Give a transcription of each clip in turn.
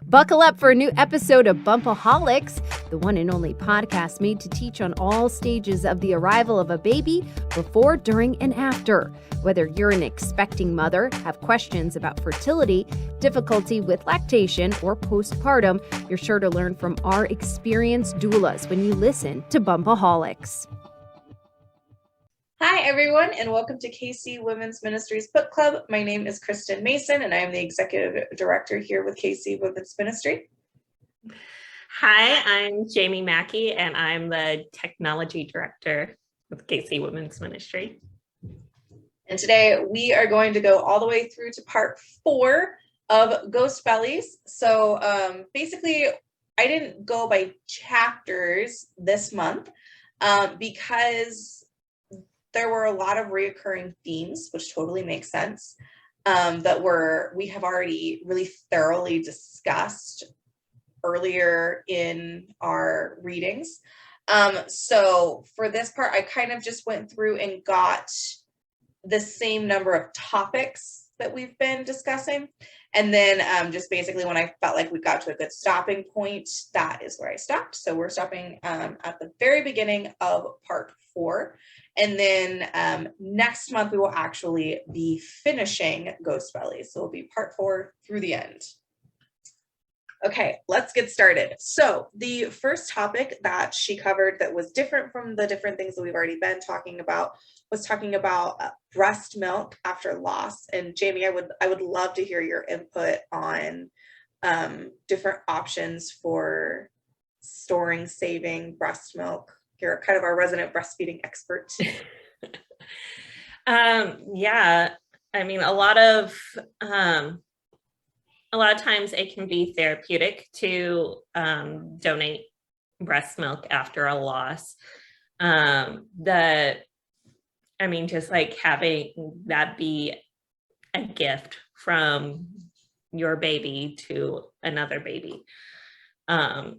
Buckle up for a new episode of Bumpaholics, the one and only podcast made to teach on all stages of the arrival of a baby, before, during, and after. Whether you're an expecting mother, have questions about fertility, difficulty with lactation, or postpartum, you're sure to learn from our experienced doulas when you listen to Bumpaholics. Hi, everyone, and welcome to KC Women's Ministries Book Club. My name is Kristen Mason, and I am the Executive Director here with KC Women's Ministry. Hi, I'm Jamie Mackey, and I'm the Technology Director with KC Women's Ministry. And today we are going to go all the way through to part 4 of Ghost Bellies. So basically, I didn't go by chapters this month because there were a lot of reoccurring themes, which totally makes sense, that we have already really thoroughly discussed earlier in our readings. So for this part, I kind of just went through and got the same number of topics that we've been discussing. And then just basically when I felt like we got to a good stopping point, that is where I stopped. So we're stopping at the very beginning of part 4. And then next month, we will actually be finishing Ghost Bellies. So it'll be part 4 through the end. Okay, let's get started. So the first topic that she covered that was different from the different things that we've already been talking about was talking about breast milk after loss. And Jamie, I would love to hear your input on different options for storing, saving breast milk. You're kind of our resident breastfeeding expert. Yeah, I mean, a lot of times it can be therapeutic to donate breast milk after a loss. Just like having that be a gift from your baby to another baby. I'm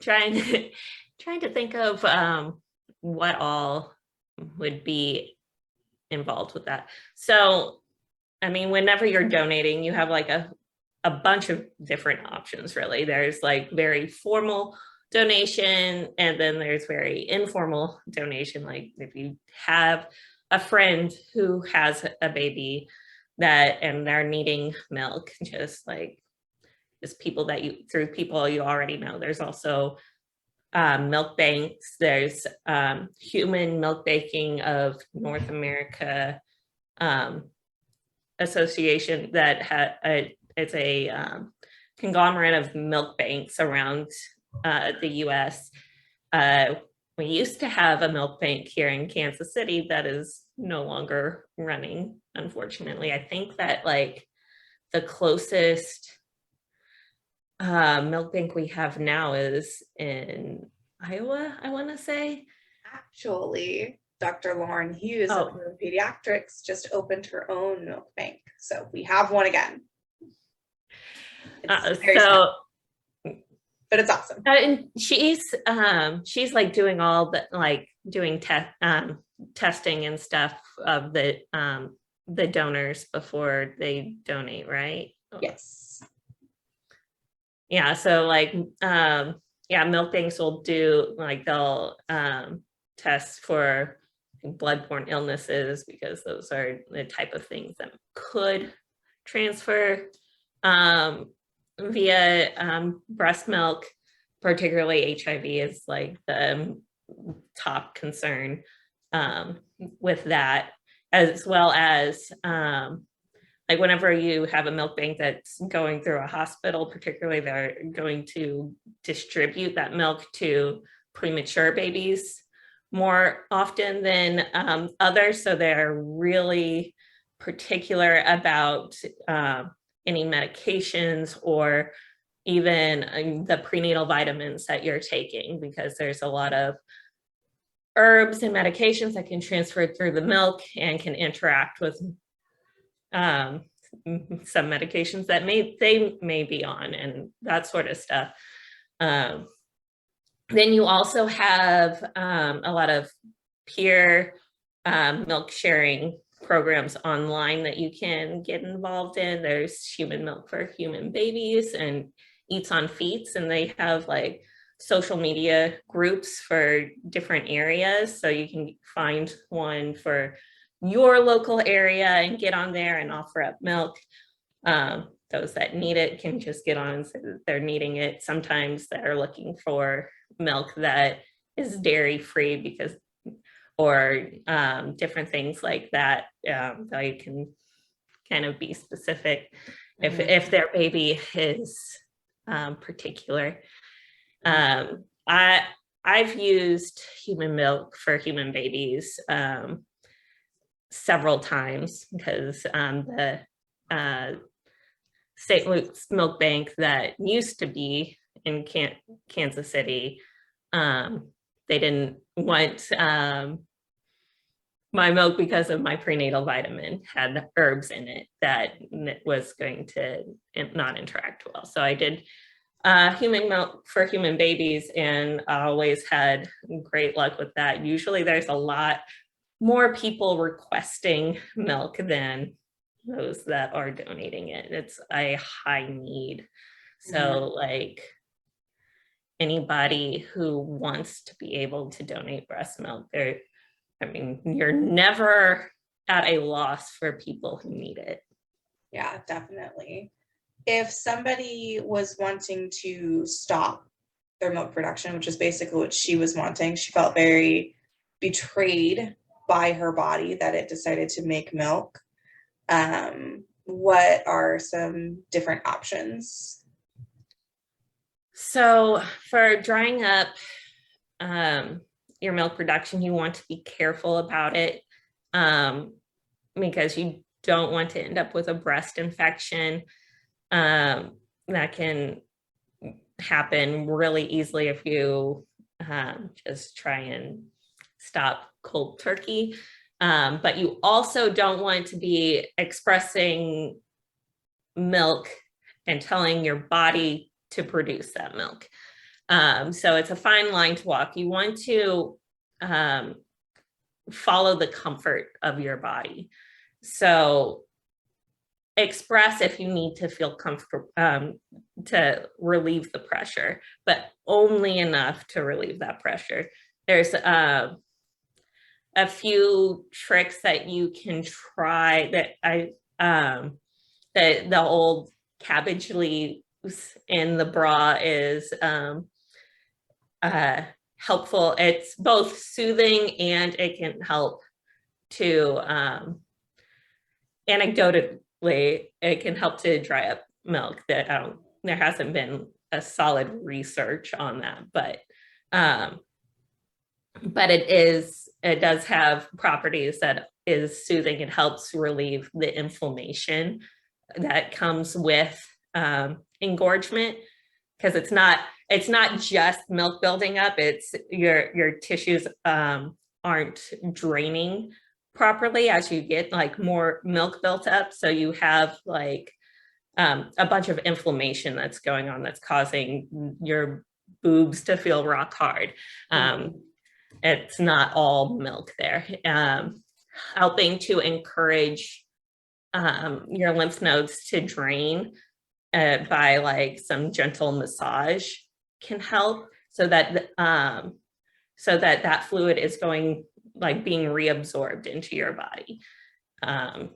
trying to think of what all would be involved with that. So, I mean, whenever you're donating, you have like a bunch of different options, really. There's like very formal donation, and then there's very informal donation. Like if you have a friend who has a baby and they're needing milk, just people you already know. There's also milk banks. There's Human Milk Banking of North America Association that it's a conglomerate of milk banks around the U.S. We used to have a milk bank here in Kansas City that is no longer running, unfortunately. I think that like the closest milk bank we have now is in Iowa, I want to say. Actually, Dr. Lauren Hughes of Pediatrics just opened her own milk bank. So we have one again. But it's awesome. And she's like doing all the doing testing and stuff of the donors before they donate, right? Yes. Yeah, so milk banks will do they'll test for bloodborne illnesses because those are the type of things that could transfer via breast milk. Particularly HIV is like the top concern with that, as well as whenever you have a milk bank that's going through a hospital, particularly, they're going to distribute that milk to premature babies more often than others. So they're really particular about any medications or even the prenatal vitamins that you're taking, because there's a lot of herbs and medications that can transfer through the milk and can interact with some medications that they may be on and that sort of stuff. Then you also have a lot of peer milk sharing programs online that you can get involved in. There's Human Milk for Human Babies and Eats on Feets, and they have like social media groups for different areas. So you can find one for your local area and get on there and offer up milk. Those that need it can just get on and say that they're needing it. Sometimes they're looking for milk that is dairy free because, or different things like that. They can kind of be specific if their baby is particular. I've used Human Milk for Human Babies several times because the St. Luke's Milk Bank that used to be in Kansas City, they didn't want my milk because of my prenatal vitamin had herbs in it that was going to not interact well. So I did Human Milk for Human Babies, and I always had great luck with that. Usually there's a lot more people requesting milk than those that are donating it. It's a high need. So like anybody who wants to be able to donate breast milk, you're never at a loss for people who need it. Yeah, definitely. If somebody was wanting to stop their milk production, which is basically what she was wanting, she felt very betrayed by her body that it decided to make milk. What are some different options? So for drying up your milk production, you want to be careful about it because you don't want to end up with a breast infection. That can happen really easily if you just try and stop cold turkey. But you also don't want to be expressing milk and telling your body to produce that milk. So it's a fine line to walk. You want to follow the comfort of your body. So express if you need to feel comfortable to relieve the pressure, but only enough to relieve that pressure. There's a few tricks that you can try that the old cabbage leaves in the bra is helpful. It's both soothing and it can help to anecdotally, it can help to dry up milk. That there hasn't been a solid research on that, but it does have properties that is soothing. It helps relieve the inflammation that comes with engorgement, because it's not just milk building up, it's your tissues aren't draining properly as you get like more milk built up. So you have like a bunch of inflammation that's going on that's causing your boobs to feel rock hard. It's not all milk there. Helping to encourage your lymph nodes to drain by like some gentle massage can help, so that that fluid is going like being reabsorbed into your body,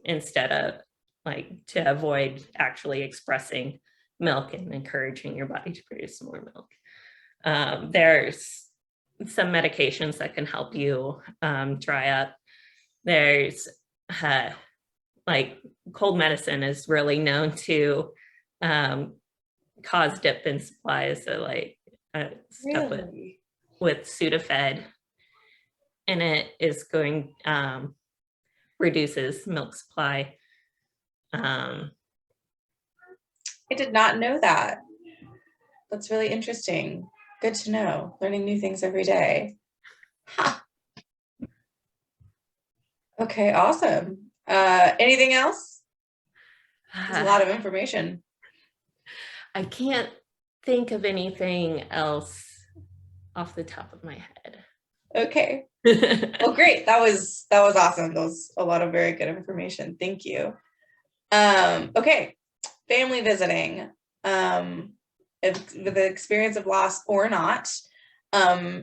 instead of like to avoid actually expressing milk and encouraging your body to produce more milk. There's some medications that can help you dry up. There's like cold medicine is really known to cause dip in supplies. So like stuff with Sudafed in it is going reduces milk supply. I did not know that. That's really interesting. Good to know. Learning new things every day. Ha. Okay, awesome. Anything else? There's a lot of information. I can't think of anything else off the top of my head. Okay. Well, great. That was awesome. That was a lot of very good information. Thank you. Okay. Family visiting. With the experience of loss or not,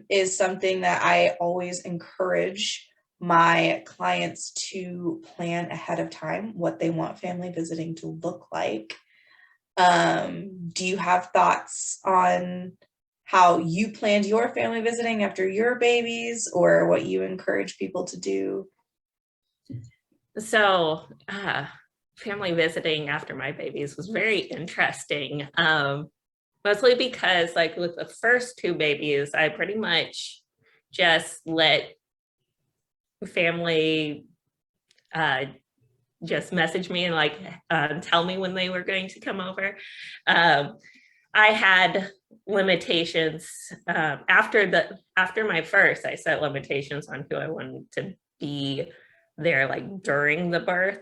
is something that I always encourage my clients to plan ahead of time what they want family visiting to look like. Do you have thoughts on how you planned your family visiting after your babies, or what you encourage people to do? So, family visiting after my babies was very interesting. Mostly because, like, with the first two babies, I pretty much just let family just message me and like tell me when they were going to come over. I had limitations after my first. I set limitations on who I wanted to be there, like during the birth,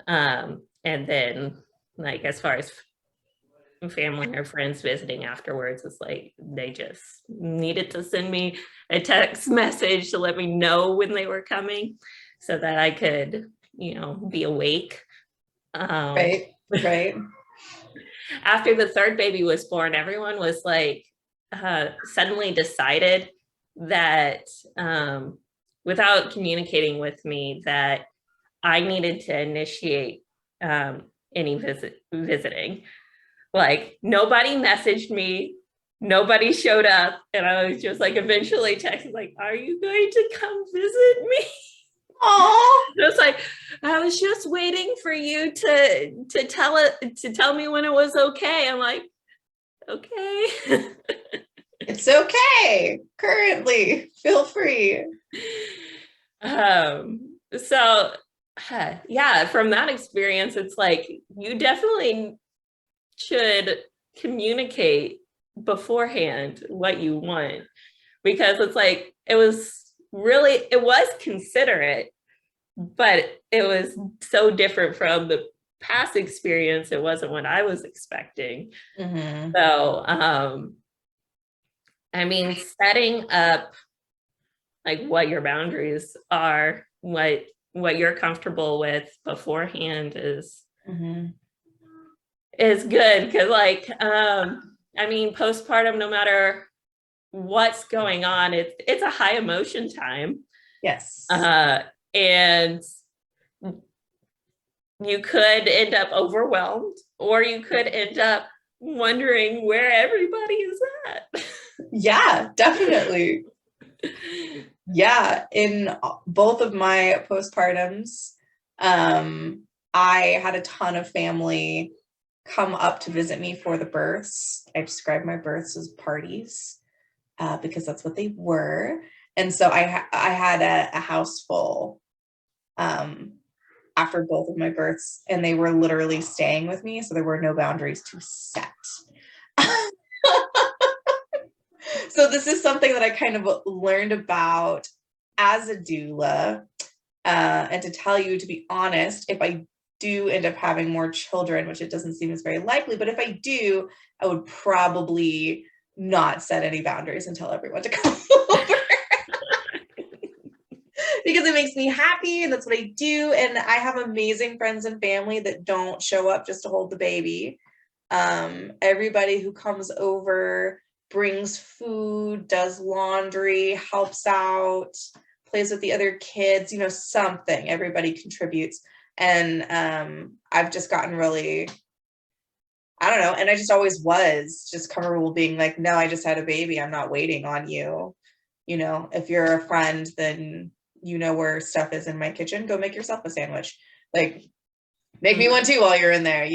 and then like as far as family or friends visiting afterwards, it's like they just needed to send me a text message to let me know when they were coming so that I could, be awake. Right. After the third baby was born, everyone was like suddenly decided that without communicating with me that I needed to initiate any visiting. Like nobody messaged me, nobody showed up, and I was just like eventually texting like, "Are you going to come visit me?" Oh, it was like, I was just waiting for you to tell me when it was okay. I'm like, okay. it's okay. Currently, feel free. So yeah, from that experience, it's like you definitely should communicate beforehand what you want, because it's like it was considerate, but it was so different from the past experience. It wasn't what I was expecting. Mm-hmm. So I mean, setting up like what your boundaries are, what you're comfortable with beforehand is good, because like I mean, postpartum, no matter what's going on, it's a high emotion time. Yes. And you could end up overwhelmed, or you could end up wondering where everybody is at. Yeah, definitely. Yeah, in both of my postpartums, I had a ton of family come up to visit me for the births. I describe my births as parties because that's what they were. And so I had a house full after both of my births, and they were literally staying with me, so there were no boundaries to set. So this is something that I kind of learned about as a doula. And to tell you, to be honest, if I do end up having more children, which it doesn't seem as very likely, but if I do, I would probably not set any boundaries and tell everyone to come over. Because it makes me happy, and that's what I do. And I have amazing friends and family that don't show up just to hold the baby. Everybody who comes over brings food, does laundry, helps out, plays with the other kids, something. Everybody contributes. And I've just gotten really, I don't know, and I just always was just comfortable being like, no, I just had a baby, I'm not waiting on you. If you're a friend, then where stuff is in my kitchen, go make yourself a sandwich. Like, make me one too while you're in there,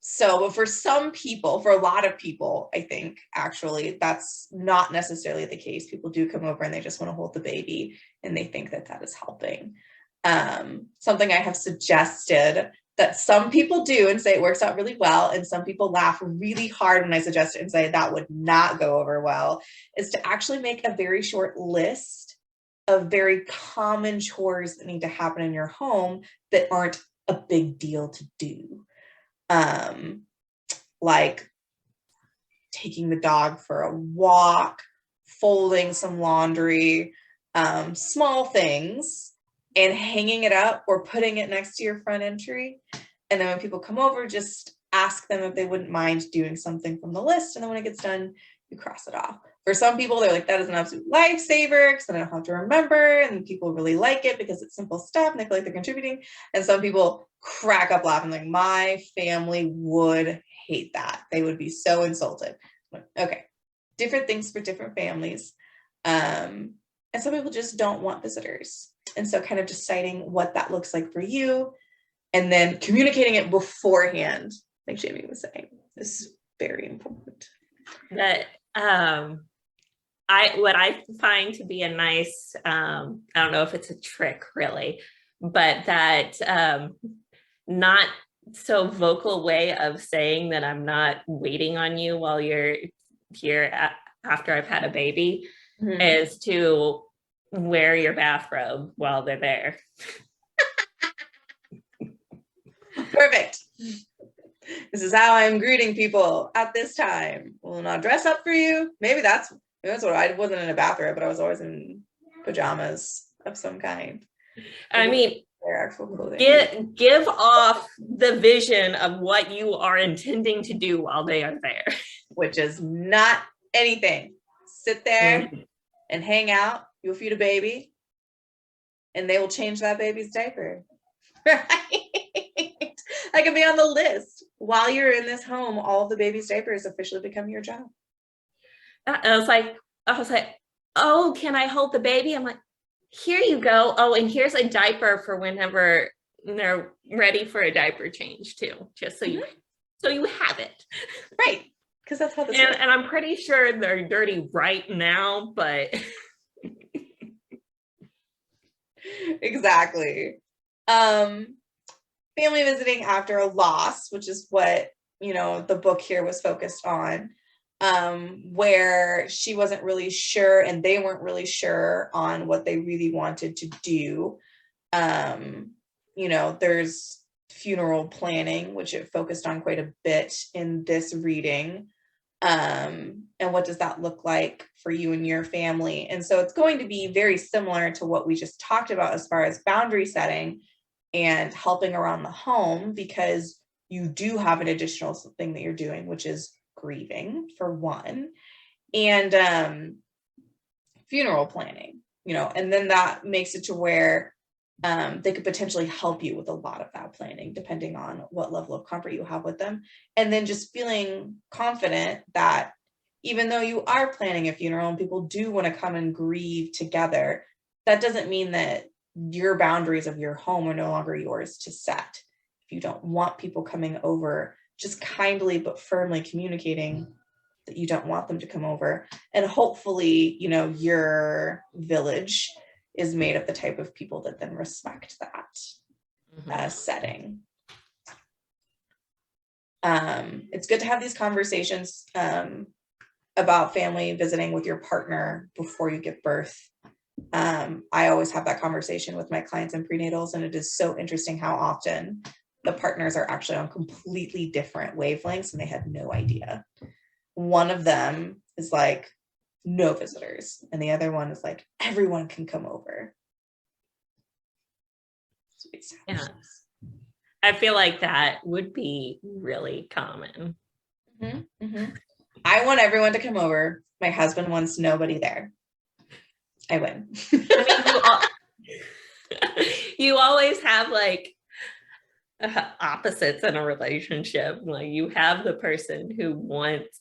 So, but for some people, for a lot of people, I think actually that's not necessarily the case. People do come over and they just want to hold the baby, and they think that that is helping. Something I have suggested that some people do and say it works out really well, and some people laugh really hard when I suggest it and say that would not go over well, is to actually make a very short list of very common chores that need to happen in your home that aren't a big deal to do. Like taking the dog for a walk, folding some laundry, small things, and hanging it up or putting it next to your front entry. And then when people come over, just ask them if they wouldn't mind doing something from the list. And then when it gets done, you cross it off. For some people, they're like, that is an absolute lifesaver because then I don't have to remember. And people really like it because it's simple stuff and they feel like they're contributing. And some people crack up laughing, like, my family would hate that. They would be so insulted. Okay, different things for different families. And some people just don't want visitors. And so kind of deciding what that looks like for you and then communicating it beforehand, like Jamie was saying, is very important. That what I find to be a nice, I don't know if it's a trick really, but that not so vocal way of saying that I'm not waiting on you while you're here after I've had a baby is to wear your bathrobe while they're there. Perfect. This is how I'm greeting people at this time. Will not dress up for you. Maybe that's what I wasn't in a bathrobe, but I was always in pajamas of some kind. I mean, their actual clothing. Give off the vision of what you are intending to do while they are there, which is not anything. Sit there and hang out. You'll feed a baby, and they will change that baby's diaper. Right? That can be on the list. While you're in this home, all of the baby's diapers officially become your job. I was like, oh, can I hold the baby? I'm like, here you go. Oh, and here's a diaper for whenever they're ready for a diaper change too, just so you have it. Right. Because that's how this works. And I'm pretty sure they're dirty right now, but exactly. Family visiting after a loss, which is what, the book here was focused on, where she wasn't really sure and they weren't really sure on what they really wanted to do. There's funeral planning, which it focused on quite a bit in this reading. And what does that look like for you and your family? And so it's going to be very similar to what we just talked about as far as boundary setting and helping around the home, because you do have an additional thing that you're doing, which is grieving for one, and funeral planning, and then that makes it to where they could potentially help you with a lot of that planning, depending on what level of comfort you have with them. And then just feeling confident that even though you are planning a funeral and people do want to come and grieve together, that doesn't mean that your boundaries of your home are no longer yours to set. If you don't want people coming over, just kindly but firmly communicating that you don't want them to come over. And hopefully, your village is made of the type of people that then respect that setting. It's good to have these conversations about family visiting with your partner before you give birth. I always have that conversation with my clients in prenatals, and it is so interesting how often the partners are actually on completely different wavelengths and they had no idea. One of them is like, no visitors, and the other one is like, everyone can come over. Yeah, I feel like that would be really common. I want everyone to come over. My husband wants nobody there. I win. You always have like opposites in a relationship. Like you have the person who wants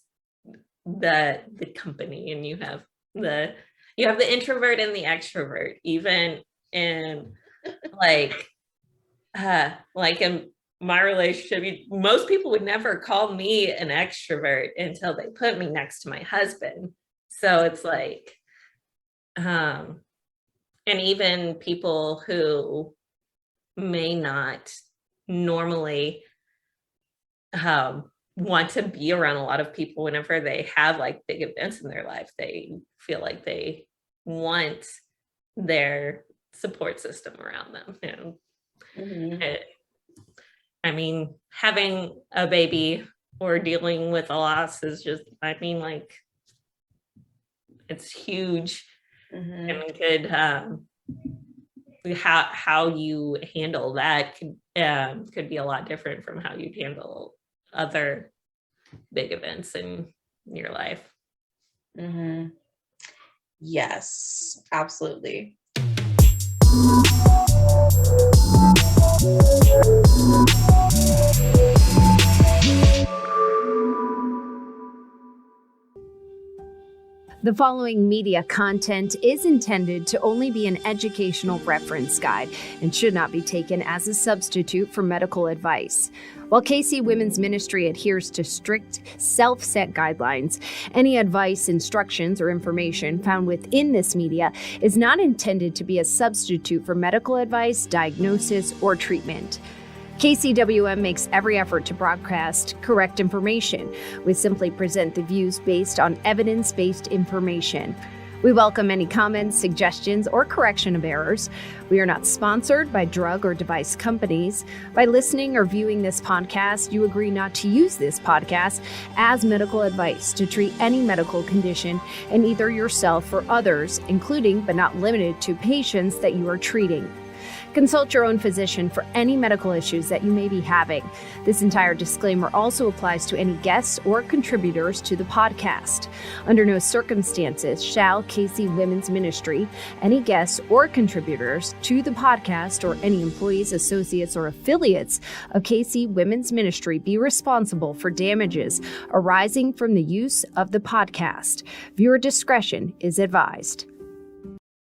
the company, and you have the introvert and the extrovert. Even in like in my relationship, most people would never call me an extrovert until they put me next to my husband. So it's like, and even people who may not normally want to be around a lot of people, whenever they have like big events in their life, they feel like they want their support system around them. I mean, having a baby or dealing with a loss is just, it's huge, Mhm. and how you handle that could be a lot different from how you handle other big events in your life. Mhm. Yes, absolutely. The following media content is intended to only be an educational reference guide and should not be taken as a substitute for medical advice. While KC Women's Ministry adheres to strict self-set guidelines, any advice, instructions, or information found within this media is not intended to be a substitute for medical advice, diagnosis, or treatment. KCWM makes every effort to broadcast correct information. We simply present the views based on evidence-based information. We welcome any comments, suggestions, or correction of errors. We are not sponsored by drug or device companies. By listening or viewing this podcast, you agree not to use this podcast as medical advice to treat any medical condition in either yourself or others, including but not limited to patients that you are treating. Consult your own physician for any medical issues that you may be having. This entire disclaimer also applies to any guests or contributors to the podcast. Under no circumstances shall KC Women's Ministry, any guests or contributors to the podcast, or any employees, associates, or affiliates of KC Women's Ministry be responsible for damages arising from the use of the podcast. Viewer discretion is advised.